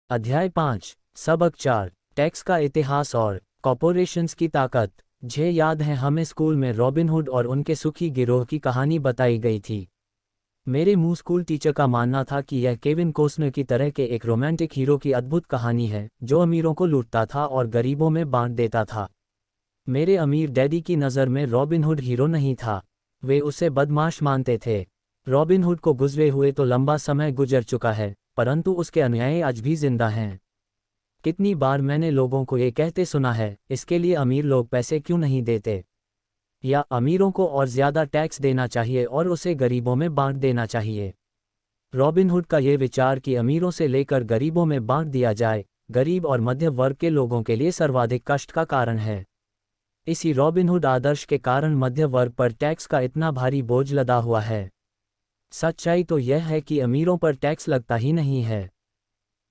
अध्याय 5 सबक 4 टैक्स का इतिहास और कॉर्पोरेशंस की ताकत। मुझे याद है हमें स्कूल में रॉबिनहुड और उनके सुखी गिरोह की कहानी बताई गई थी। मेरे मुंह स्कूल टीचर का मानना था कि यह केविन कोस्नर की तरह के एक रोमांटिक हीरो की अद्भुत कहानी है जो अमीरों को लूटता था और गरीबों में बांट देता था। मेरे अमीर डैडी की नज़र में रॉबिनहुड हीरो नहीं था, वे उसे बदमाश मानते थे। रॉबिनहुड को गुजरे हुए तो लंबा समय गुजर चुका है, परंतु उसके अनुयायी आज भी जिंदा हैं। कितनी बार मैंने लोगों को ये कहते सुना है, इसके लिए अमीर लोग पैसे क्यों नहीं देते, या अमीरों को और ज़्यादा टैक्स देना चाहिए और उसे गरीबों में बांट देना चाहिए। रॉबिनहुड का ये विचार कि अमीरों से लेकर गरीबों में बांट दिया जाए, गरीब और मध्य वर्ग के लोगों के लिए सर्वाधिक कष्ट का कारण है। इसी रॉबिनहुड आदर्श के कारण मध्य वर्ग पर टैक्स का इतना भारी बोझ लदा हुआ है। सच्चाई तो यह है कि अमीरों पर टैक्स लगता ही नहीं है।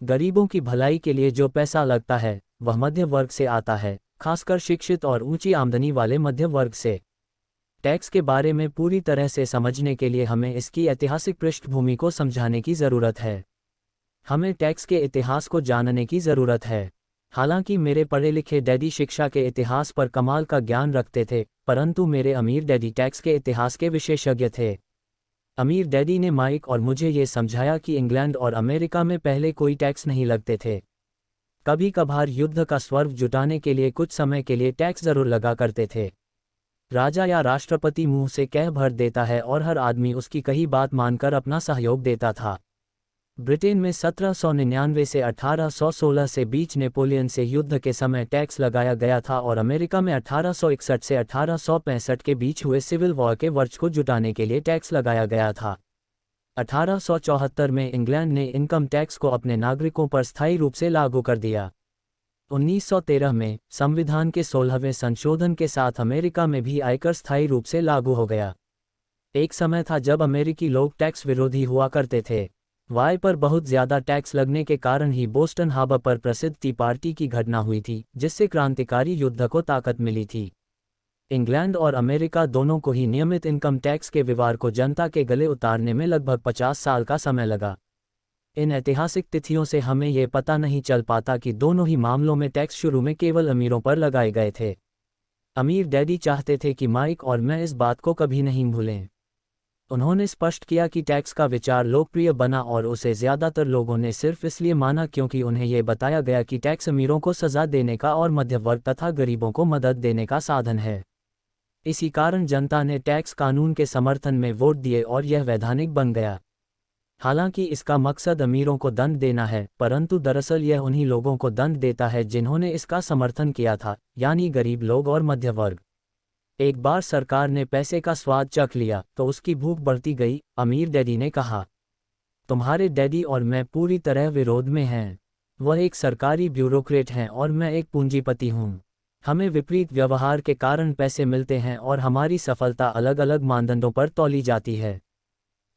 गरीबों की भलाई के लिए जो पैसा लगता है वह मध्य वर्ग से आता है, खासकर शिक्षित और ऊंची आमदनी वाले मध्य वर्ग से। टैक्स के बारे में पूरी तरह से समझने के लिए हमें इसकी ऐतिहासिक पृष्ठभूमि को समझाने की ज़रूरत है। हमें टैक्स के इतिहास को जानने की ज़रूरत है। हालांकि मेरे पढ़े लिखे डैडी शिक्षा के इतिहास पर कमाल का ज्ञान रखते थे, परंतु मेरे अमीर डैडी टैक्स के इतिहास के विशेषज्ञ थे। अमीर डैडी ने माइक और मुझे ये समझाया कि इंग्लैंड और अमेरिका में पहले कोई टैक्स नहीं लगते थे। कभी कभार युद्ध का स्वर्व जुटाने के लिए कुछ समय के लिए टैक्स जरूर लगा करते थे। राजा या राष्ट्रपति मुंह से कह भर देता है और हर आदमी उसकी कही बात मानकर अपना सहयोग देता था। ब्रिटेन में 1799 से 1816 से बीच नेपोलियन से युद्ध के समय टैक्स लगाया गया था और अमेरिका में 1861 से 1865 के बीच हुए सिविल वॉर के वर्ष को जुटाने के लिए टैक्स लगाया गया था। 1874 में इंग्लैंड ने इनकम टैक्स को अपने नागरिकों पर स्थायी रूप से लागू कर दिया। 1913 में संविधान के 16वें संशोधन के साथ अमेरिका में भी आयकर स्थायी रूप से लागू हो गया। एक समय था जब अमेरिकी लोग टैक्स विरोधी हुआ करते थे। वाय पर बहुत ज़्यादा टैक्स लगने के कारण ही बोस्टन हार्बर पर प्रसिद्ध टी पार्टी की घटना हुई थी, जिससे क्रांतिकारी युद्ध को ताकत मिली थी। इंग्लैंड और अमेरिका दोनों को ही नियमित इनकम टैक्स के विवाद को जनता के गले उतारने में लगभग 50 साल का समय लगा। इन ऐतिहासिक तिथियों से हमें यह पता नहीं चल पाता कि दोनों ही मामलों में टैक्स शुरू में केवल अमीरों पर लगाए गए थे। अमीर डैडी चाहते थे कि माइक और मैं इस बात को कभी नहीं भूलें। उन्होंने स्पष्ट किया कि टैक्स का विचार लोकप्रिय बना और उसे ज़्यादातर लोगों ने सिर्फ इसलिए माना क्योंकि उन्हें यह बताया गया कि टैक्स अमीरों को सज़ा देने का और मध्य वर्ग तथा गरीबों को मदद देने का साधन है। इसी कारण जनता ने टैक्स कानून के समर्थन में वोट दिए और यह वैधानिक बन गया। हालांकि इसका मकसद अमीरों को दंड देना है, परंतु दरअसल यह उन्हीं लोगों को दंड देता है जिन्होंने इसका समर्थन किया था, यानी गरीब लोग और मध्य वर्ग। एक बार सरकार ने पैसे का स्वाद चख लिया तो उसकी भूख बढ़ती गई, अमीर डैडी ने कहा। तुम्हारे डैडी और मैं पूरी तरह विरोध में हैं। वह एक सरकारी ब्यूरोक्रेट हैं और मैं एक पूंजीपति हूँ। हमें विपरीत व्यवहार के कारण पैसे मिलते हैं और हमारी सफलता अलग अलग मानदंडों पर तौली जाती है।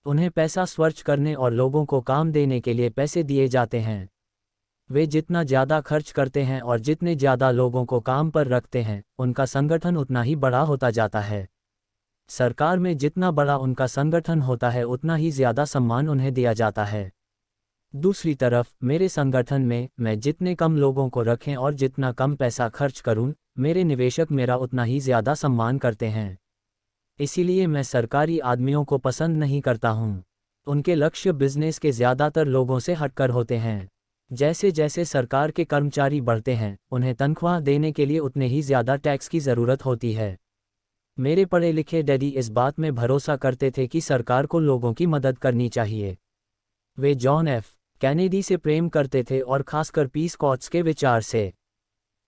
उन्हें पैसा खर्च करने और लोगों को काम देने के लिए पैसे दिए जाते हैं। वे जितना ज़्यादा खर्च करते हैं और जितने ज़्यादा लोगों को काम पर रखते हैं, उनका संगठन उतना ही बड़ा होता जाता है। सरकार में जितना बड़ा उनका संगठन होता है उतना ही ज़्यादा सम्मान उन्हें दिया जाता है। दूसरी तरफ मेरे संगठन में मैं जितने कम लोगों को रखें और जितना कम पैसा खर्च करूं, मेरे निवेशक मेरा उतना ही ज़्यादा सम्मान करते हैं। इसीलिए मैं सरकारी आदमियों को पसंद नहीं करता हूं। उनके लक्ष्य बिजनेस के ज़्यादातर लोगों से हटकर होते हैं। जैसे जैसे सरकार के कर्मचारी बढ़ते हैं, उन्हें तनख्वाह देने के लिए उतने ही ज़्यादा टैक्स की ज़रूरत होती है। मेरे पढ़े लिखे डैडी इस बात में भरोसा करते थे कि सरकार को लोगों की मदद करनी चाहिए। वे जॉन एफ कैनेडी से प्रेम करते थे और खासकर पीस कॉर्ट्स के विचार से।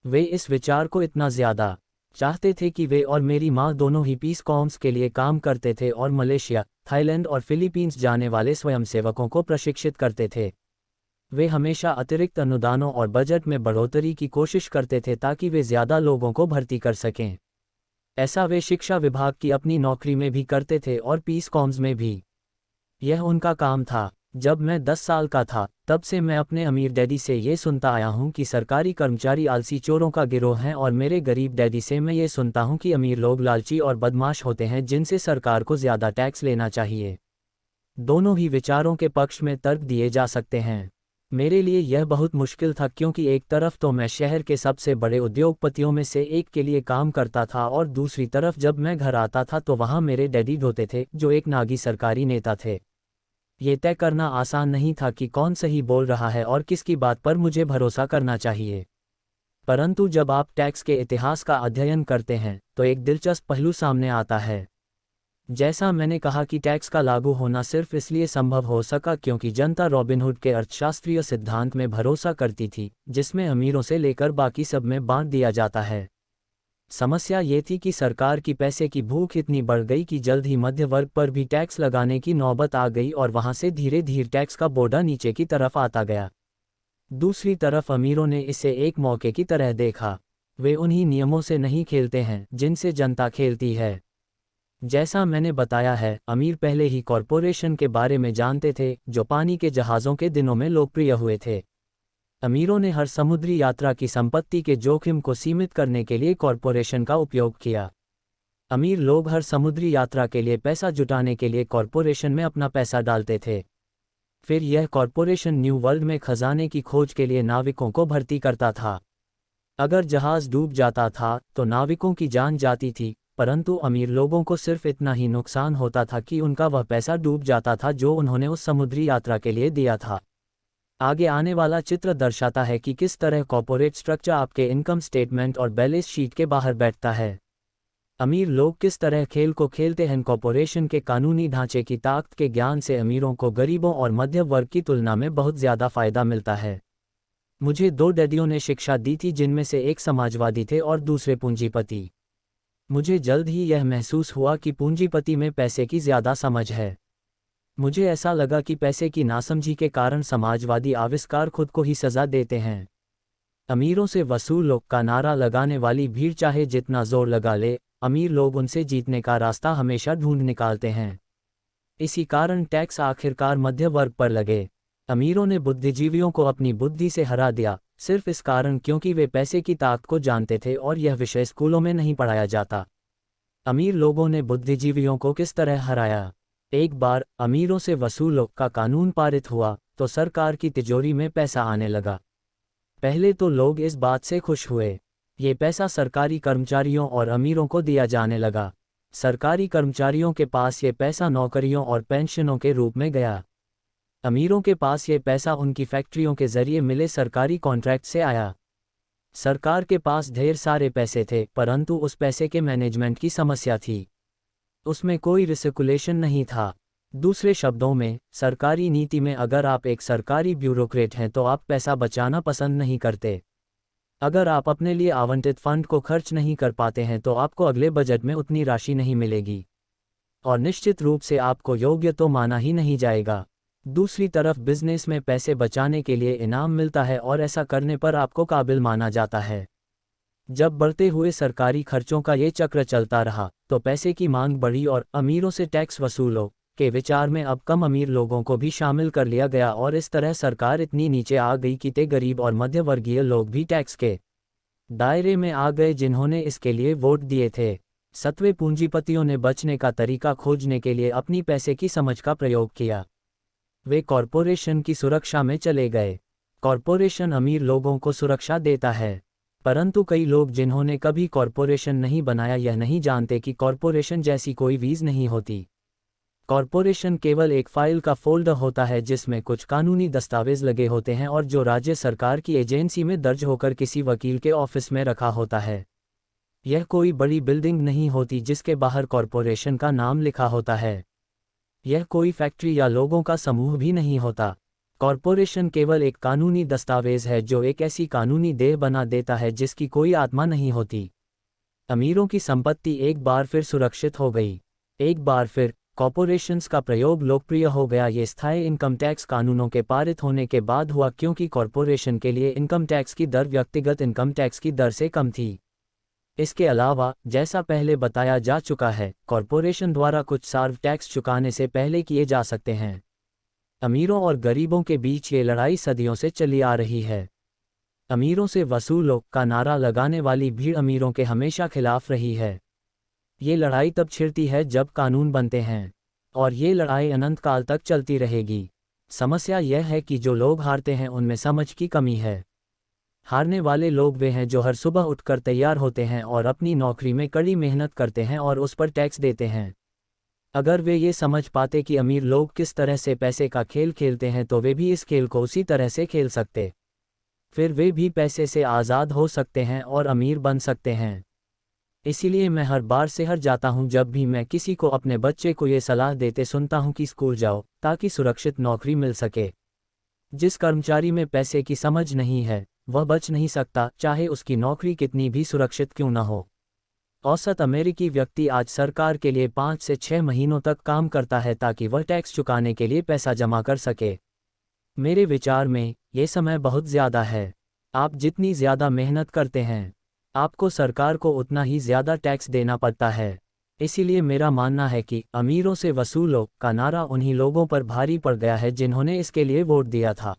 वे इस विचार को इतना ज़्यादा चाहते थे कि वे और मेरी माँ दोनों ही पीस कॉम्स के लिए काम करते थे और मलेशिया, थाईलैंड और फिलीपींस जाने वाले स्वयंसेवकों को प्रशिक्षित करते थे। वे हमेशा अतिरिक्त अनुदानों और बजट में बढ़ोतरी की कोशिश करते थे ताकि वे ज़्यादा लोगों को भर्ती कर सकें। ऐसा वे शिक्षा विभाग की अपनी नौकरी में भी करते थे और पीस कॉम्स में भी। यह उनका काम था। जब मैं 10 साल का था, तब से मैं अपने अमीर डैडी से ये सुनता आया हूँ कि सरकारी कर्मचारी आलसी चोरों का गिरोह हैं, और मेरे गरीब डैडी से मैं ये सुनता हूँ कि अमीर लोग लालची और बदमाश होते हैं जिनसे सरकार को ज़्यादा टैक्स लेना चाहिए। दोनों ही विचारों के पक्ष में तर्क दिए जा सकते हैं। मेरे लिए यह बहुत मुश्किल था क्योंकि एक तरफ तो मैं शहर के सबसे बड़े उद्योगपतियों में से एक के लिए काम करता था और दूसरी तरफ जब मैं घर आता था तो वहाँ मेरे डैडी होते थे जो एक नागी सरकारी नेता थे। ये तय करना आसान नहीं था कि कौन सही बोल रहा है और किसकी बात पर मुझे भरोसा करना चाहिए। परंतु जब आप टैक्स के इतिहास का अध्ययन करते हैं तो एक दिलचस्प पहलू सामने आता है। जैसा मैंने कहा कि टैक्स का लागू होना सिर्फ इसलिए संभव हो सका क्योंकि जनता रॉबिनहुड के अर्थशास्त्रीय सिद्धांत में भरोसा करती थी, जिसमें अमीरों से लेकर बाकी सब में बांट दिया जाता है। समस्या ये थी कि सरकार की पैसे की भूख इतनी बढ़ गई कि जल्द ही मध्य वर्ग पर भी टैक्स लगाने की नौबत आ गई और वहां से धीरे धीरे टैक्स का बोझ नीचे की तरफ आता गया। दूसरी तरफ अमीरों ने इसे एक मौके की तरह देखा। वे उन्हीं नियमों से नहीं खेलते हैं जिनसे जनता खेलती है। जैसा मैंने बताया है, अमीर पहले ही कॉरपोरेशन के बारे में जानते थे जो पानी के जहाज़ों के दिनों में लोकप्रिय हुए थे। अमीरों ने हर समुद्री यात्रा की संपत्ति के जोखिम को सीमित करने के लिए कॉरपोरेशन का उपयोग किया। अमीर लोग हर समुद्री यात्रा के लिए पैसा जुटाने के लिए कॉरपोरेशन में अपना पैसा डालते थे। फिर यह कॉरपोरेशन न्यू वर्ल्ड में खजाने की खोज के लिए नाविकों को भर्ती करता था। अगर जहाज़ डूब जाता था तो नाविकों की जान जाती थी, परंतु अमीर लोगों को सिर्फ इतना ही नुकसान होता था कि उनका वह पैसा डूब जाता था जो उन्होंने उस समुद्री यात्रा के लिए दिया था। आगे आने वाला चित्र दर्शाता है कि किस तरह कॉर्पोरेट स्ट्रक्चर आपके इनकम स्टेटमेंट और बैलेंस शीट के बाहर बैठता है। अमीर लोग किस तरह खेल को खेलते हैं। कॉर्पोरेशन के कानूनी ढांचे की ताकत के ज्ञान से अमीरों को गरीबों और मध्य वर्ग की तुलना में बहुत ज़्यादा फायदा मिलता है। मुझे 2 डैडियों ने शिक्षा दी थी जिनमें से एक समाजवादी थे और दूसरे पूंजीपति। मुझे जल्द ही यह महसूस हुआ कि पूंजीपति में पैसे की ज़्यादा समझ है। मुझे ऐसा लगा कि पैसे की नासमझी के कारण समाजवादी आविष्कार खुद को ही सज़ा देते हैं। अमीरों से वसूलो का नारा लगाने वाली भीड़ चाहे जितना जोर लगा ले, अमीर लोग उनसे जीतने का रास्ता हमेशा ढूंढ निकालते हैं। इसी कारण टैक्स आखिरकार मध्य वर्ग पर लगे। अमीरों ने बुद्धिजीवियों को अपनी बुद्धि से हरा दिया, सिर्फ इस कारण क्योंकि वे पैसे की ताकत को जानते थे और यह विषय स्कूलों में नहीं पढ़ाया जाता। अमीर लोगों ने बुद्धिजीवियों को किस तरह हराया। एक बार अमीरों से वसूलो का कानून पारित हुआ तो सरकार की तिजोरी में पैसा आने लगा। पहले तो लोग इस बात से खुश हुए। ये पैसा सरकारी कर्मचारियों और अमीरों को दिया जाने लगा। सरकारी कर्मचारियों के पास ये पैसा नौकरियों और पेंशनों के रूप में गया। अमीरों के पास ये पैसा उनकी फैक्ट्रियों के जरिए मिले सरकारी कॉन्ट्रैक्ट से आया। सरकार के पास ढेर सारे पैसे थे, परंतु उस पैसे के मैनेजमेंट की समस्या थी। उसमें कोई रिसर्कुलेशन नहीं था। दूसरे शब्दों में, सरकारी नीति में अगर आप एक सरकारी ब्यूरोक्रेट हैं तो आप पैसा बचाना पसंद नहीं करते। अगर आप अपने लिए आवंटित फंड को खर्च नहीं कर पाते हैं तो आपको अगले बजट में उतनी राशि नहीं मिलेगी और निश्चित रूप से आपको योग्य तो माना ही नहीं जाएगा। दूसरी तरफ बिजनेस में पैसे बचाने के लिए इनाम मिलता है और ऐसा करने पर आपको काबिल माना जाता है। जब बढ़ते हुए सरकारी खर्चों का ये चक्र चलता रहा तो पैसे की मांग बढ़ी और अमीरों से टैक्स वसूलो के विचार में अब कम अमीर लोगों को भी शामिल कर लिया गया और इस तरह सरकार इतनी नीचे आ गई कि ते गरीब और मध्यवर्गीय लोग भी टैक्स के दायरे में आ गए जिन्होंने इसके लिए वोट दिए थे। सत्वे पूंजीपतियों ने बचने का तरीका खोजने के लिए अपनी पैसे की समझ का प्रयोग किया। वे कॉरपोरेशन की सुरक्षा में चले गए। कॉरपोरेशन अमीर लोगों को सुरक्षा देता है, परंतु कई लोग जिन्होंने कभी कॉरपोरेशन नहीं बनाया यह नहीं जानते कि कॉरपोरेशन जैसी कोई वीज़ नहीं होती। कॉरपोरेशन केवल एक फाइल का फोल्डर होता है जिसमें कुछ कानूनी दस्तावेज लगे होते हैं और जो राज्य सरकार की एजेंसी में दर्ज होकर किसी वकील के ऑफिस में रखा होता है। यह कोई बड़ी बिल्डिंग नहीं होती जिसके बाहर कॉरपोरेशन का नाम लिखा होता है। यह कोई फैक्ट्री या लोगों का समूह भी नहीं होता। कॉरपोरेशन केवल एक कानूनी दस्तावेज है जो एक ऐसी कानूनी देह बना देता है जिसकी कोई आत्मा नहीं होती। अमीरों की संपत्ति एक बार फिर सुरक्षित हो गई। एक बार फिर कॉरपोरेशंस का प्रयोग लोकप्रिय हो गया। ये स्थायी इनकम टैक्स कानूनों के पारित होने के बाद हुआ क्योंकि कॉरपोरेशन के लिए इनकम टैक्स की दर व्यक्तिगत इनकम टैक्स की दर से कम थी। इसके अलावा, जैसा पहले बताया जा चुका है, कॉरपोरेशन द्वारा कुछ सार्व टैक्स चुकाने से पहले किए जा सकते हैं। अमीरों और गरीबों के बीच ये लड़ाई सदियों से चली आ रही है। अमीरों से वसूलो का नारा लगाने वाली भीड़ अमीरों के हमेशा खिलाफ रही है। ये लड़ाई तब छिड़ती है जब कानून बनते हैं और ये लड़ाई अनंत काल तक चलती रहेगी। समस्या यह है कि जो लोग हारते हैं उनमें समझ की कमी है। हारने वाले लोग वे हैं जो हर सुबह उठकर तैयार होते हैं और अपनी नौकरी में कड़ी मेहनत करते हैं और उस पर टैक्स देते हैं। अगर वे ये समझ पाते कि अमीर लोग किस तरह से पैसे का खेल खेलते हैं तो वे भी इस खेल को उसी तरह से खेल सकते। फिर वे भी पैसे से आज़ाद हो सकते हैं और अमीर बन सकते हैं। इसीलिए मैं हर बार से हर जाता हूं जब भी मैं किसी को अपने बच्चे को ये सलाह देते सुनता हूं कि स्कूल जाओ ताकि सुरक्षित नौकरी मिल सके। जिस कर्मचारी में पैसे की समझ नहीं है वह बच नहीं सकता, चाहे उसकी नौकरी कितनी भी सुरक्षित क्यों न हो। औसत अमेरिकी व्यक्ति आज सरकार के लिए 5 से 6 महीनों तक काम करता है ताकि वह टैक्स चुकाने के लिए पैसा जमा कर सके। मेरे विचार में ये समय बहुत ज़्यादा है। आप जितनी ज़्यादा मेहनत करते हैं आपको सरकार को उतना ही ज़्यादा टैक्स देना पड़ता है। इसीलिए मेरा मानना है कि अमीरों से वसूलो का नारा उन्हीं लोगों पर भारी पड़ गया है जिन्होंने इसके लिए वोट दिया था।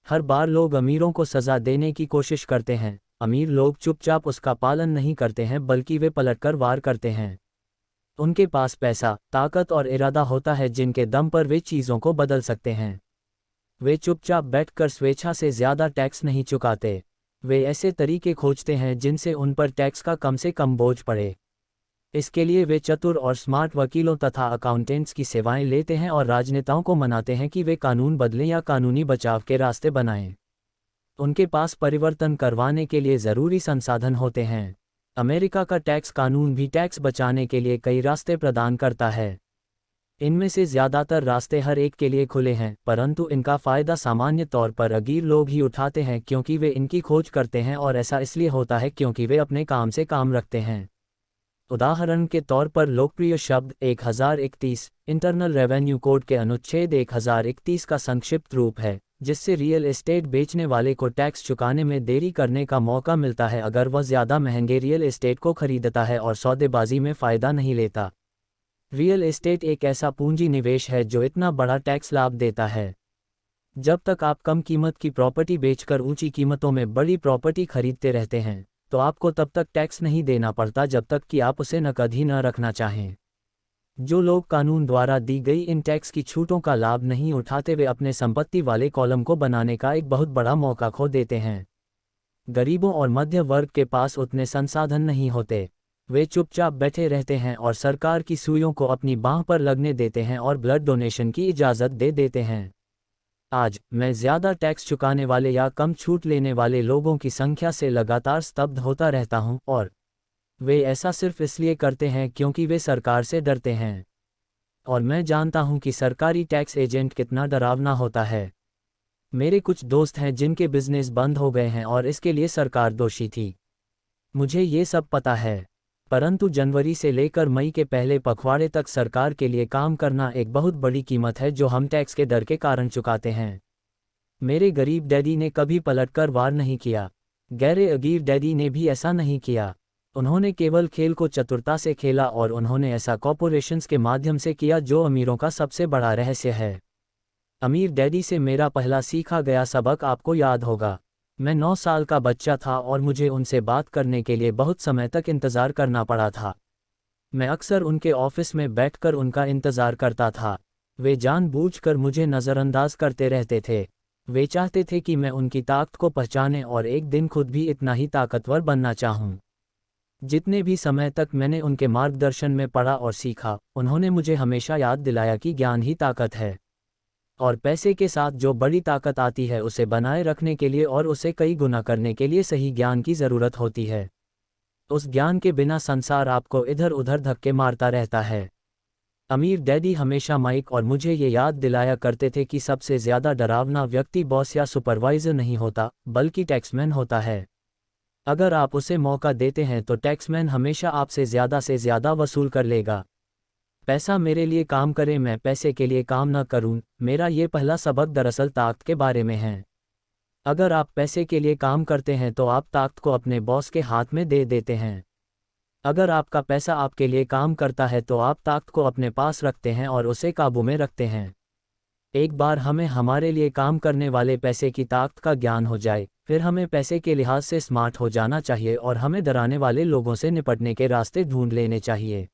हर बार लोग अमीरों को सज़ा देने की कोशिश करते हैं, अमीर लोग चुपचाप उसका पालन नहीं करते हैं बल्कि वे पलटकर वार करते हैं। उनके पास पैसा, ताकत और इरादा होता है जिनके दम पर वे चीज़ों को बदल सकते हैं। वे चुपचाप बैठकर स्वेच्छा से ज़्यादा टैक्स नहीं चुकाते। वे ऐसे तरीके खोजते हैं जिनसे उन पर टैक्स का कम से कम बोझ पड़े। इसके लिए वे चतुर और स्मार्ट वकीलों तथा अकाउंटेंट्स की सेवाएं लेते हैं और राजनेताओं को मनाते हैं कि वे कानून बदलें या कानूनी बचाव के रास्ते बनाएं। उनके पास परिवर्तन करवाने के लिए ज़रूरी संसाधन होते हैं। अमेरिका का टैक्स कानून भी टैक्स बचाने के लिए कई रास्ते प्रदान करता है। इनमें से ज़्यादातर रास्ते हर एक के लिए खुले हैं, परंतु इनका फ़ायदा सामान्य तौर पर अमीर लोग ही उठाते हैं क्योंकि वे इनकी खोज करते हैं और ऐसा इसलिए होता है क्योंकि वे अपने काम से काम रखते हैं। उदाहरण के तौर पर लोकप्रिय शब्द 1031 इंटरनल रेवेन्यू कोड के अनुच्छेद 1031 का संक्षिप्त रूप है, जिससे रियल एस्टेट बेचने वाले को टैक्स चुकाने में देरी करने का मौका मिलता है अगर वह ज़्यादा महंगे रियल एस्टेट को खरीदता है और सौदेबाजी में फ़ायदा नहीं लेता। रियल एस्टेट एक ऐसा पूंजी निवेश है जो इतना बड़ा टैक्स लाभ देता है। जब तक आप कम कीमत की प्रॉपर्टी बेचकर ऊंची कीमतों में बड़ी प्रॉपर्टी खरीदते रहते हैं तो आपको तब तक टैक्स नहीं देना पड़ता जब तक कि आप उसे नकद ही न रखना चाहें। जो लोग कानून द्वारा दी गई इन टैक्स की छूटों का लाभ नहीं उठाते वे अपने संपत्ति वाले कॉलम को बनाने का एक बहुत बड़ा मौका खो देते हैं। गरीबों और मध्य वर्ग के पास उतने संसाधन नहीं होते। वे चुपचाप बैठे रहते हैं और सरकार की सुइयों को अपनी बांह पर लगने देते हैं और ब्लड डोनेशन की इजाज़त दे देते हैं। आज मैं ज़्यादा टैक्स चुकाने वाले या कम छूट लेने वाले लोगों की संख्या से लगातार स्तब्ध होता रहता हूं, और वे ऐसा सिर्फ इसलिए करते हैं क्योंकि वे सरकार से डरते हैं। और मैं जानता हूं कि सरकारी टैक्स एजेंट कितना डरावना होता है। मेरे कुछ दोस्त हैं जिनके बिजनेस बंद हो गए हैं और इसके लिए सरकार दोषी थी। मुझे ये सब पता है, परंतु जनवरी से लेकर मई के पहले पखवाड़े तक सरकार के लिए काम करना एक बहुत बड़ी कीमत है जो हम टैक्स के डर के कारण चुकाते हैं। मेरे गरीब डैडी ने कभी पलटकर वार नहीं किया। गैरे अगीर डैडी ने भी ऐसा नहीं किया। उन्होंने केवल खेल को चतुरता से खेला और उन्होंने ऐसा कॉर्पोरेशंस के माध्यम से किया जो अमीरों का सबसे बड़ा रहस्य है। अमीर डैडी से मेरा पहला सीखा गया सबक आपको याद होगा। मैं 9 साल का बच्चा था और मुझे उनसे बात करने के लिए बहुत समय तक इंतज़ार करना पड़ा था। मैं अक्सर उनके ऑफिस में बैठकर उनका इंतज़ार करता था। वे जानबूझकर मुझे नज़रअंदाज करते रहते थे। वे चाहते थे कि मैं उनकी ताकत को पहचाने और एक दिन खुद भी इतना ही ताकतवर बनना चाहूं। जितने भी समय तक मैंने उनके मार्गदर्शन में पढ़ा और सीखा, उन्होंने मुझे हमेशा याद दिलाया कि ज्ञान ही ताकत है, और पैसे के साथ जो बड़ी ताकत आती है उसे बनाए रखने के लिए और उसे कई गुना करने के लिए सही ज्ञान की ज़रूरत होती है। उस ज्ञान के बिना संसार आपको इधर उधर धक्के मारता रहता है। अमीर डैडी हमेशा माइक और मुझे ये याद दिलाया करते थे कि सबसे ज़्यादा डरावना व्यक्ति बॉस या सुपरवाइज़र नहीं होता, बल्कि टैक्समैन होता है। अगर आप उसे मौका देते हैं तो टैक्समैन हमेशा आपसे ज़्यादा वसूल कर लेगा। पैसा मेरे लिए काम करे, मैं पैसे के लिए काम न करूं। मेरा ये पहला सबक दरअसल ताकत के बारे में है। अगर आप पैसे के लिए काम करते हैं तो आप ताकत को अपने बॉस के हाथ में दे देते हैं। अगर आपका पैसा आपके लिए काम करता है तो आप ताकत को अपने पास रखते हैं और उसे काबू में रखते हैं। एक बार हमें हमारे लिए काम करने वाले पैसे की ताकत का ज्ञान हो जाए, फिर हमें पैसे के लिहाज से स्मार्ट हो जाना चाहिए और हमें डराने वाले लोगों से निपटने के रास्ते ढूंढ लेने चाहिए।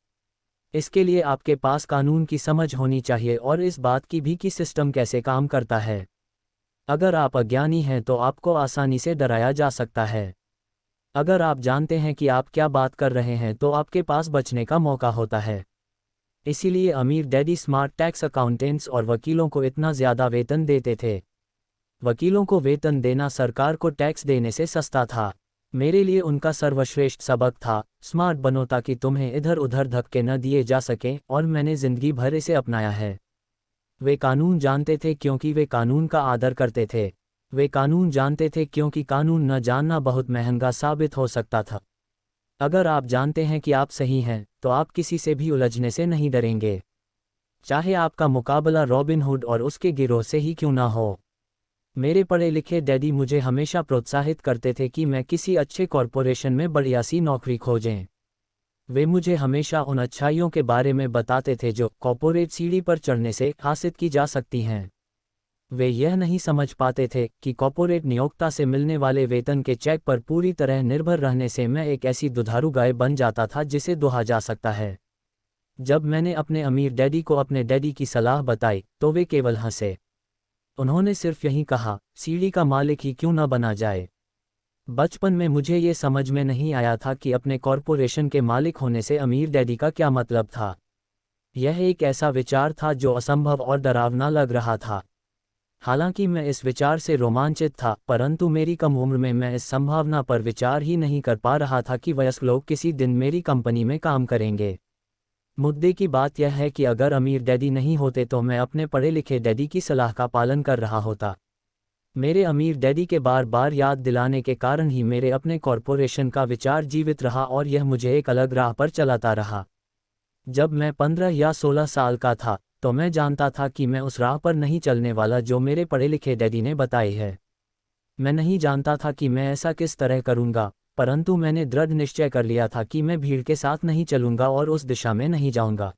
इसके लिए आपके पास कानून की समझ होनी चाहिए और इस बात की भी कि सिस्टम कैसे काम करता है। अगर आप अज्ञानी हैं तो आपको आसानी से डराया जा सकता है। अगर आप जानते हैं कि आप क्या बात कर रहे हैं तो आपके पास बचने का मौका होता है। इसीलिए अमीर डैडी स्मार्ट टैक्स अकाउंटेंट्स और वकीलों को इतना ज़्यादा वेतन देते थे। वकीलों को वेतन देना सरकार को टैक्स देने से सस्ता था। मेरे लिए उनका सर्वश्रेष्ठ सबक था, स्मार्ट बनो ताकि तुम्हें इधर उधर धक्के न दिए जा सकें, और मैंने जिंदगी भर इसे अपनाया है। वे कानून जानते थे क्योंकि वे कानून का आदर करते थे। वे कानून जानते थे क्योंकि कानून न जानना बहुत महंगा साबित हो सकता था। अगर आप जानते हैं कि आप सही हैं, तो आप किसी से भी उलझने से नहीं डरेंगे, चाहे आपका मुकाबला रॉबिन हुड और उसके गिरोह से ही क्यों ना हो। मेरे पढ़े लिखे डैडी मुझे हमेशा प्रोत्साहित करते थे कि मैं किसी अच्छे कॉरपोरेशन में बढ़िया सी नौकरी खोजें। वे मुझे हमेशा उन अच्छाइयों के बारे में बताते थे जो कॉर्पोरेट सीढ़ी पर चढ़ने से हासिल की जा सकती हैं। वे यह नहीं समझ पाते थे कि कॉर्पोरेट नियोक्ता से मिलने वाले वेतन के चेक पर पूरी तरह निर्भर रहने से मैं एक ऐसी दुधारू गाय बन जाता था जिसे दुहा जा सकता है। जब मैंने अपने अमीर डैडी को अपने डैडी की सलाह बताई तो वे केवल हंसे। उन्होंने सिर्फ यही कहा, सीढ़ी का मालिक ही क्यों न बना जाए। बचपन में मुझे ये समझ में नहीं आया था कि अपने कॉरपोरेशन के मालिक होने से अमीर डैडी का क्या मतलब था। यह एक ऐसा विचार था जो असंभव और डरावना लग रहा था। हालांकि मैं इस विचार से रोमांचित था, परंतु मेरी कम उम्र में मैं इस संभावना पर विचार ही नहीं कर पा रहा था कि वयस्क लोग किसी दिन मेरी कंपनी में काम करेंगे। मुद्दे की बात यह है कि अगर अमीर डैडी नहीं होते तो मैं अपने पढ़े लिखे डैडी की सलाह का पालन कर रहा होता। मेरे अमीर डैडी के बार बार याद दिलाने के कारण ही मेरे अपने कॉरपोरेशन का विचार जीवित रहा और यह मुझे एक अलग राह पर चलाता रहा। जब मैं 15 या 16 साल का था तो मैं जानता था कि मैं उस राह पर नहीं चलने वाला जो मेरे पढ़े लिखे डैडी ने बताई है। मैं नहीं जानता था कि मैं ऐसा किस तरह करूंगा, परंतु मैंने दृढ़ निश्चय कर लिया था कि मैं भीड़ के साथ नहीं चलूंगा और उस दिशा में नहीं जाऊंगा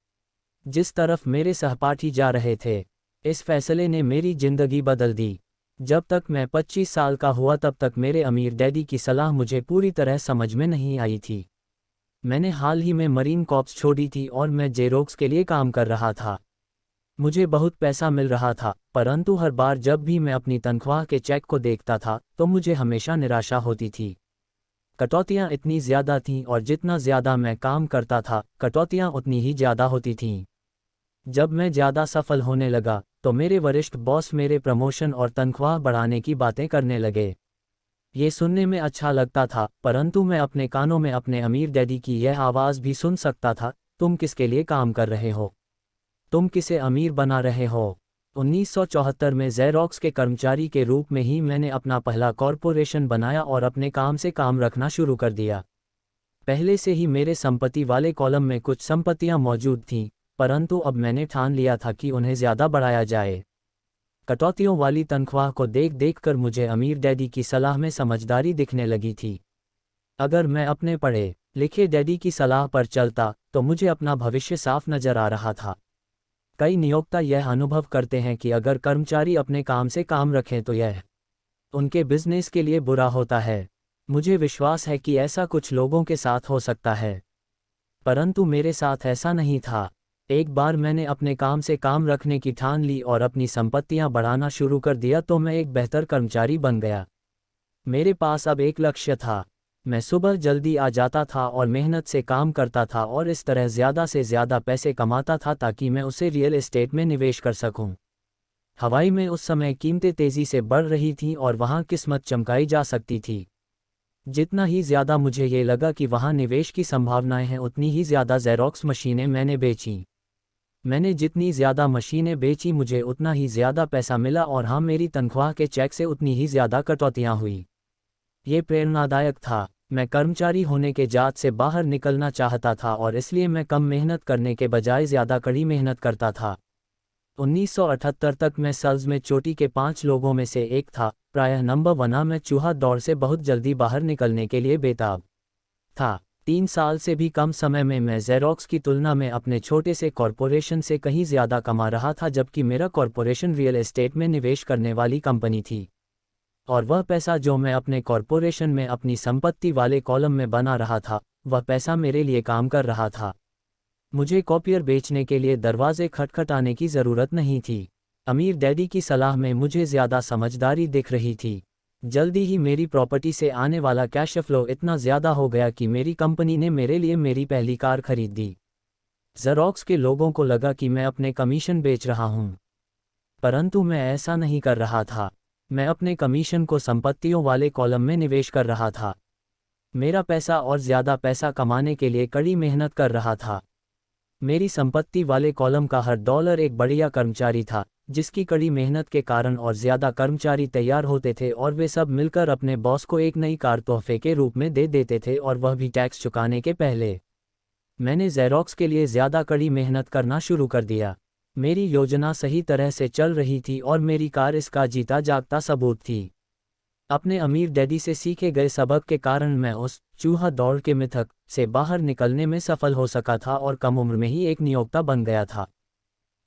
जिस तरफ मेरे सहपाठी जा रहे थे। इस फैसले ने मेरी जिंदगी बदल दी। जब तक मैं 25 साल का हुआ तब तक मेरे अमीर डैडी की सलाह मुझे पूरी तरह समझ में नहीं आई थी। मैंने हाल ही में मरीन कॉर्प्स छोड़ी थी और मैं जेरोक्स के लिए काम कर रहा था। मुझे बहुत पैसा मिल रहा था, परंतु हर बार जब भी मैं अपनी तनख्वाह के चेक को देखता था तो मुझे हमेशा निराशा होती थी। कटौतियाँ इतनी ज़्यादा थीं और जितना ज़्यादा मैं काम करता था कटौतियाँ उतनी ही ज़्यादा होती थीं। जब मैं ज़्यादा सफल होने लगा तो मेरे वरिष्ठ बॉस मेरे प्रमोशन और तनख्वाह बढ़ाने की बातें करने लगे। ये सुनने में अच्छा लगता था, परंतु मैं अपने कानों में अपने अमीर डैडी की यह आवाज़ भी सुन सकता था, तुम किसके लिए काम कर रहे हो? तुम किसे अमीर बना रहे हो? 1974 में ज़ेरॉक्स के कर्मचारी के रूप में ही मैंने अपना पहला कॉरपोरेशन बनाया और अपने काम से काम रखना शुरू कर दिया। पहले से ही मेरे संपत्ति वाले कॉलम में कुछ संपत्तियां मौजूद थीं, परंतु अब मैंने ठान लिया था कि उन्हें ज़्यादा बढ़ाया जाए। कटौतियों वाली तनख्वाह को देख देख कर मुझे अमीर डैडी की सलाह में समझदारी दिखने लगी थी। अगर मैं अपने पढ़े लिखे डैडी की सलाह पर चलता तो मुझे अपना भविष्य साफ नजर आ रहा था। कई नियोक्ता यह अनुभव करते हैं कि अगर कर्मचारी अपने काम से काम रखें तो यह उनके बिजनेस के लिए बुरा होता है। मुझे विश्वास है कि ऐसा कुछ लोगों के साथ हो सकता है, परंतु मेरे साथ ऐसा नहीं था। एक बार मैंने अपने काम से काम रखने की ठान ली और अपनी संपत्तियां बढ़ाना शुरू कर दिया तो मैं एक बेहतर कर्मचारी बन गया। मेरे पास अब एक लक्ष्य था। मैं सुबह जल्दी आ जाता था और मेहनत से काम करता था और इस तरह ज़्यादा से ज़्यादा पैसे कमाता था ताकि मैं उसे रियल एस्टेट में निवेश कर सकूं। हवाई में उस समय कीमतें तेज़ी से बढ़ रही थीं और वहां किस्मत चमकाई जा सकती थी। जितना ही ज़्यादा मुझे ये लगा कि वहां निवेश की संभावनाएं हैं, उतनी ही ज़्यादा ज़ेरॉक्स मशीनें मैंने बेचीं। मैंने जितनी ज़्यादा मशीनें बेची मुझे उतना ही ज़्यादा पैसा मिला और हाँ, मेरी तनख्वाह के चेक से उतनी ही ज़्यादा कटौतियाँ हुई। ये प्रेरणादायक था। मैं कर्मचारी होने के जात से बाहर निकलना चाहता था और इसलिए मैं कम मेहनत करने के बजाय ज़्यादा कड़ी मेहनत करता था। 1978 तक मैं सेल्स में चोटी के 5 लोगों में से एक था, प्रायः नंबर 1। मैं चूहा दौड़ से बहुत जल्दी बाहर निकलने के लिए बेताब था। 3 साल से भी कम समय में मैं ज़ेरॉक्स की तुलना में अपने छोटे से कॉरपोरेशन से कहीं ज़्यादा कमा रहा था, जबकि मेरा कॉरपोरेशन रियल एस्टेट में निवेश करने वाली कंपनी थी। और वह पैसा जो मैं अपने कॉरपोरेशन में अपनी संपत्ति वाले कॉलम में बना रहा था, वह पैसा मेरे लिए काम कर रहा था। मुझे कॉपियर बेचने के लिए दरवाजे खटखटाने की ज़रूरत नहीं थी। अमीर डैडी की सलाह में मुझे ज़्यादा समझदारी दिख रही थी। जल्दी ही मेरी प्रॉपर्टी से आने वाला कैश फ्लो इतना ज़्यादा हो गया कि मेरी कंपनी ने मेरे लिए मेरी पहली कार खरीद दी। ज़ेरॉक्स के लोगों को लगा कि मैं अपने कमीशन बेच रहा हूँ, परंतु मैं ऐसा नहीं कर रहा था। मैं अपने कमीशन को संपत्तियों वाले कॉलम में निवेश कर रहा था। मेरा पैसा और ज़्यादा पैसा कमाने के लिए कड़ी मेहनत कर रहा था। मेरी संपत्ति वाले कॉलम का हर डॉलर एक बढ़िया कर्मचारी था, जिसकी कड़ी मेहनत के कारण और ज़्यादा कर्मचारी तैयार होते थे और वे सब मिलकर अपने बॉस को एक नई कार तोहफे के रूप में दे देते थे, और वह भी टैक्स चुकाने के पहले। मैंने ज़ेरॉक्स के लिए ज़्यादा कड़ी मेहनत करना शुरू कर दिया। मेरी योजना सही तरह से चल रही थी और मेरी कार इसका जीता जागता सबूत थी। अपने अमीर डैडी से सीखे गए सबक के कारण मैं उस चूहा दौड़ के मिथक से बाहर निकलने में सफल हो सका था और कम उम्र में ही एक नियोक्ता बन गया था।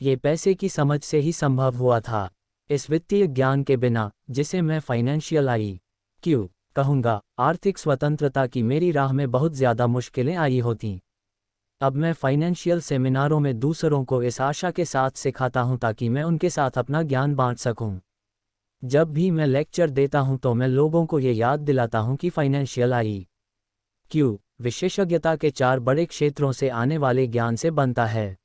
ये पैसे की समझ से ही संभव हुआ था। इस वित्तीय ज्ञान के बिना, जिसे मैं फाइनेंशियल IQ कहूँगा, आर्थिक स्वतंत्रता की मेरी राह में बहुत ज़्यादा मुश्किलें आई होतीं। अब मैं फाइनेंशियल सेमिनारों में दूसरों को इस आशा के साथ सिखाता हूँ ताकि मैं उनके साथ अपना ज्ञान बांट सकूँ। जब भी मैं लेक्चर देता हूं तो मैं लोगों को ये याद दिलाता हूं कि फाइनेंशियल IQ विशेषज्ञता के 4 बड़े क्षेत्रों से आने वाले ज्ञान से बनता है।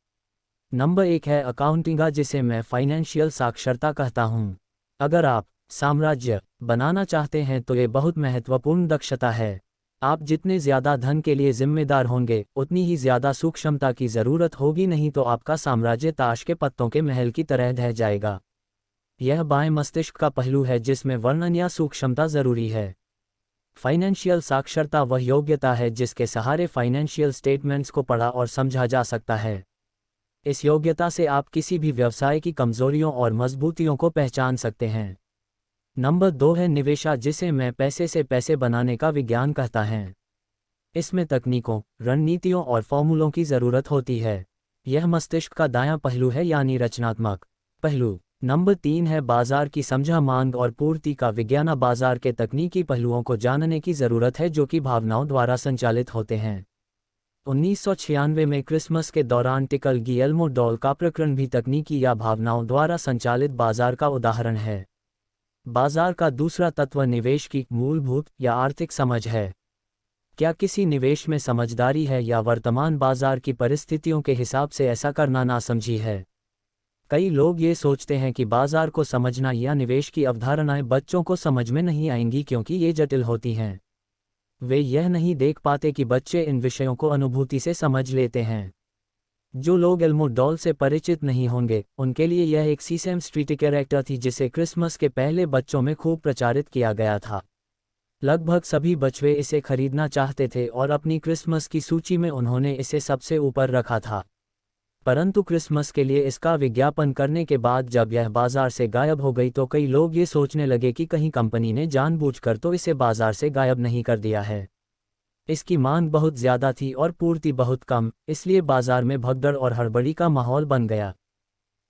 नंबर 1 है अकाउंटिंग, जिसे मैं फाइनेंशियल साक्षरता कहता हूं। अगर आप साम्राज्य बनाना चाहते हैं तो ये बहुत महत्वपूर्ण दक्षता है। आप जितने ज़्यादा धन के लिए जिम्मेदार होंगे, उतनी ही ज़्यादा सूक्ष्मता की ज़रूरत होगी, नहीं तो आपका साम्राज्य ताश के पत्तों के महल की तरह ढह जाएगा। यह बाएं मस्तिष्क का पहलू है जिसमें वर्णन या सूक्ष्मता जरूरी है। फाइनेंशियल साक्षरता वह योग्यता है जिसके सहारे फाइनेंशियल स्टेटमेंट्स को पढ़ा और समझा जा सकता है। इस योग्यता से आप किसी भी व्यवसाय की कमजोरियों और मजबूतियों को पहचान सकते हैं। नंबर 2 है निवेश, जिसे मैं पैसे से पैसे बनाने का विज्ञान कहता है। इसमें तकनीकों, रणनीतियों और फॉर्मूलों की ज़रूरत होती है। यह मस्तिष्क का दायां पहलू है, यानी रचनात्मक पहलू। नंबर 3 है बाजार की समझा, मांग और पूर्ति का विज्ञान। बाजार के तकनीकी पहलुओं को जानने की ज़रूरत है जो कि भावनाओं द्वारा संचालित होते हैं। 1996 में क्रिसमस के दौरान टिकल गियल्मो डॉल का प्रकरण भी तकनीकी या भावनाओं द्वारा संचालित बाजार का उदाहरण है। बाजार का दूसरा तत्व निवेश की मूलभूत या आर्थिक समझ है। क्या किसी निवेश में समझदारी है या वर्तमान बाजार की परिस्थितियों के हिसाब से ऐसा करना नासमझी है? कई लोग ये सोचते हैं कि बाजार को समझना या निवेश की अवधारणाएं बच्चों को समझ में नहीं आएंगी क्योंकि ये जटिल होती हैं। वे यह नहीं देख पाते कि बच्चे इन विषयों को अनुभूति से समझ लेते हैं। जो लोग एल्मो डॉल से परिचित नहीं होंगे, उनके लिए यह एक सीसेम स्ट्रीट कैरेक्टर थी जिसे क्रिसमस के पहले बच्चों में खूब प्रचारित किया गया था। लगभग सभी बच्चे इसे खरीदना चाहते थे और अपनी क्रिसमस की सूची में उन्होंने इसे सबसे ऊपर रखा था। परंतु क्रिसमस के लिए इसका विज्ञापन करने के बाद जब यह बाजार से गायब हो गई तो कई लोग ये सोचने लगे कि कहीं कंपनी ने जानबूझकर तो इसे बाजार से गायब नहीं कर दिया है। इसकी मांग बहुत ज़्यादा थी और पूर्ति बहुत कम, इसलिए बाजार में भगदड़ और हड़बड़ी का माहौल बन गया।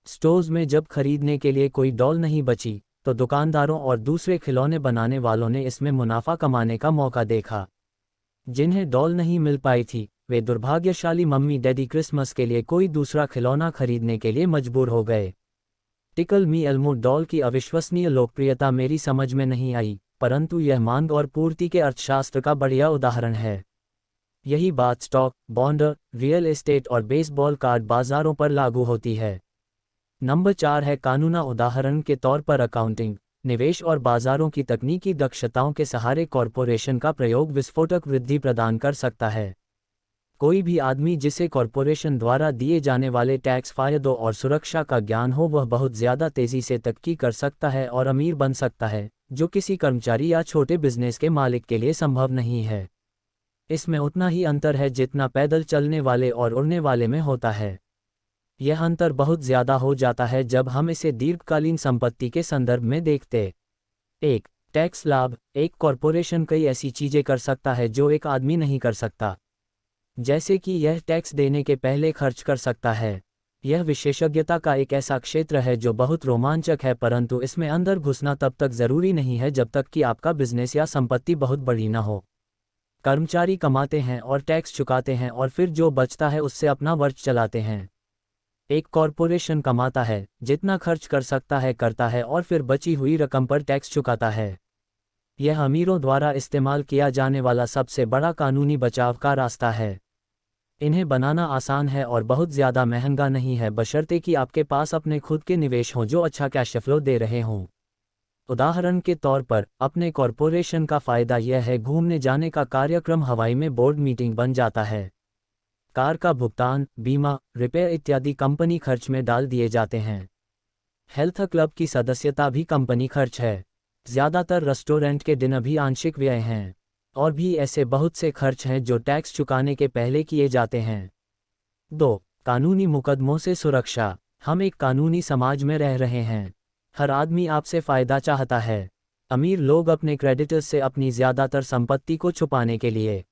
स्टोर्स में जब खरीदने के लिए कोई डॉल नहीं बची तो दुकानदारों और दूसरे खिलौने बनाने वालों ने इसमें मुनाफा कमाने का मौका देखा। जिन्हें डॉल नहीं मिल पाई थी, वे दुर्भाग्यशाली मम्मी डैडी क्रिसमस के लिए कोई दूसरा खिलौना खरीदने के लिए मजबूर हो गए। टिकल मी एल्मो डॉल की अविश्वसनीय लोकप्रियता मेरी समझ में नहीं आई, परंतु यह मांग और पूर्ति के अर्थशास्त्र का बढ़िया उदाहरण है। यही बात स्टॉक, बॉन्ड, रियल एस्टेट और बेसबॉल कार्ड बाजारों पर लागू होती है। नंबर 4 है कानूना, उदाहरण के तौर पर अकाउंटिंग, निवेश और बाजारों की तकनीकी दक्षताओं के सहारे कॉरपोरेशन का प्रयोग विस्फोटक वृद्धि प्रदान कर सकता है। कोई भी आदमी जिसे कॉरपोरेशन द्वारा दिए जाने वाले टैक्स फायदों और सुरक्षा का ज्ञान हो, वह बहुत ज़्यादा तेज़ी से तरक्की कर सकता है और अमीर बन सकता है, जो किसी कर्मचारी या छोटे बिजनेस के मालिक के लिए संभव नहीं है। इसमें उतना ही अंतर है जितना पैदल चलने वाले और उड़ने वाले में होता है। यह अंतर बहुत ज़्यादा हो जाता है जब हम इसे दीर्घकालीन संपत्ति के संदर्भ में देखते। 1. टैक्स लाभ। एक कॉरपोरेशन कई ऐसी चीज़ें कर सकता है जो एक आदमी नहीं कर सकता, जैसे कि यह टैक्स देने के पहले खर्च कर सकता है। यह विशेषज्ञता का एक ऐसा क्षेत्र है जो बहुत रोमांचक है, परंतु इसमें अंदर घुसना तब तक ज़रूरी नहीं है जब तक कि आपका बिजनेस या संपत्ति बहुत बड़ी न हो। कर्मचारी कमाते हैं और टैक्स चुकाते हैं और फिर जो बचता है उससे अपना वर्ष चलाते हैं। एक कॉरपोरेशन कमाता है, जितना खर्च कर सकता है करता है और फिर बची हुई रकम पर टैक्स चुकाता है। यह अमीरों द्वारा इस्तेमाल किया जाने वाला सबसे बड़ा कानूनी बचाव का रास्ता है। इन्हें बनाना आसान है और बहुत ज़्यादा महंगा नहीं है, बशर्ते कि आपके पास अपने खुद के निवेश हों जो अच्छा कैश फ्लो दे रहे हों। उदाहरण के तौर पर, अपने कॉरपोरेशन का फ़ायदा यह है घूमने जाने का कार्यक्रम हवाई में बोर्ड मीटिंग बन जाता है। कार का भुगतान, बीमा, रिपेयर इत्यादि कंपनी खर्च में डाल दिए जाते हैं। हेल्थ क्लब की सदस्यता भी कंपनी खर्च है। ज़्यादातर रेस्टोरेंट के डिनर भी आंशिक व्यय हैं। और भी ऐसे बहुत से खर्च हैं जो टैक्स चुकाने के पहले किए जाते हैं। 2. कानूनी मुकदमों से सुरक्षा। हम एक कानूनी समाज में रह रहे हैं। हर आदमी आपसे फ़ायदा चाहता है। अमीर लोग अपने क्रेडिटर्स से अपनी ज़्यादातर संपत्ति को छुपाने के लिए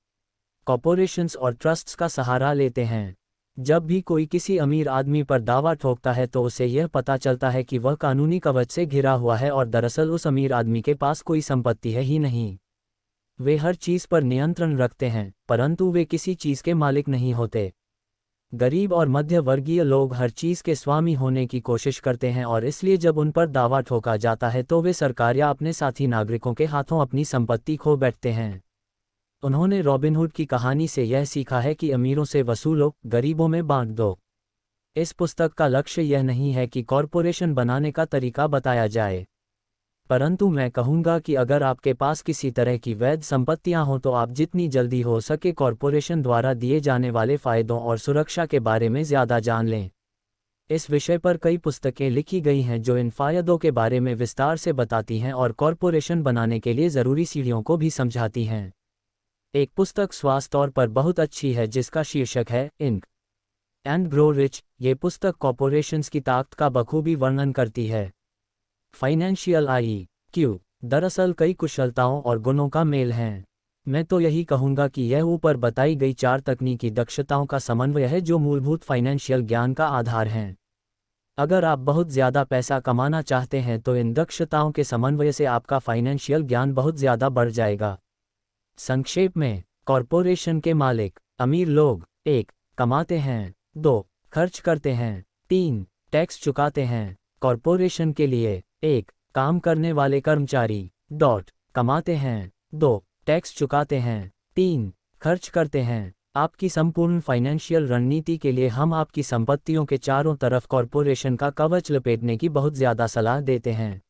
कॉर्पोरेशंस और ट्रस्ट्स का सहारा लेते हैं। जब भी कोई किसी अमीर आदमी पर दावा ठोकता है तो उसे यह पता चलता है कि वह कानूनी कवच से घिरा हुआ है और दरअसल उस अमीर आदमी के पास कोई संपत्ति है ही नहीं। वे हर चीज़ पर नियंत्रण रखते हैं, परंतु वे किसी चीज़ के मालिक नहीं होते। गरीब और मध्य वर्गीय लोग हर चीज़ के स्वामी होने की कोशिश करते हैं और इसलिए जब उन पर दावा ठोका जाता है तो वे सरकार या अपने साथी नागरिकों के हाथों अपनी संपत्ति खो बैठते हैं। उन्होंने रॉबिनहुड की कहानी से यह सीखा है कि अमीरों से वसूलो, गरीबों में बांट दो। इस पुस्तक का लक्ष्य यह नहीं है कि कॉरपोरेशन बनाने का तरीका बताया जाए, परंतु मैं कहूँगा कि अगर आपके पास किसी तरह की वैध संपत्तियां हों तो आप जितनी जल्दी हो सके कॉरपोरेशन द्वारा दिए जाने वाले फ़ायदों और सुरक्षा के बारे में ज़्यादा जान लें। इस विषय पर कई पुस्तकें लिखी गई हैं जो इन फ़ायदों के बारे में विस्तार से बताती हैं और कॉरपोरेशन बनाने के लिए ज़रूरी सीढ़ियों को भी समझाती हैं। एक पुस्तक स्वास्थ्य तौर पर बहुत अच्छी है जिसका शीर्षक है थिंक एंड ग्रो रिच। ये पुस्तक कॉरपोरेशंस की ताकत का बखूबी वर्णन करती है। फाइनेंशियल IQ दरअसल कई कुशलताओं और गुणों का मेल है। मैं तो यही कहूँगा कि यह ऊपर बताई गई 4 तकनीकी दक्षताओं का समन्वय है जो मूलभूत फाइनेंशियल ज्ञान का आधार हैं। अगर आप बहुत ज़्यादा पैसा कमाना चाहते हैं तो इन दक्षताओं के समन्वय से आपका फाइनेंशियल ज्ञान बहुत ज़्यादा बढ़ जाएगा। संक्षेप में, कॉरपोरेशन के मालिक, अमीर लोग 1. कमाते हैं, 2. खर्च करते हैं, 3. टैक्स चुकाते हैं। कॉरपोरेशन के लिए 1. काम करने वाले कर्मचारी कमाते हैं, 2. टैक्स चुकाते हैं, 3. खर्च करते हैं। आपकी संपूर्ण फाइनेंशियल रणनीति के लिए हम आपकी संपत्तियों के चारों तरफ कॉरपोरेशन का कवच लपेटने की बहुत ज़्यादा सलाह देते हैं।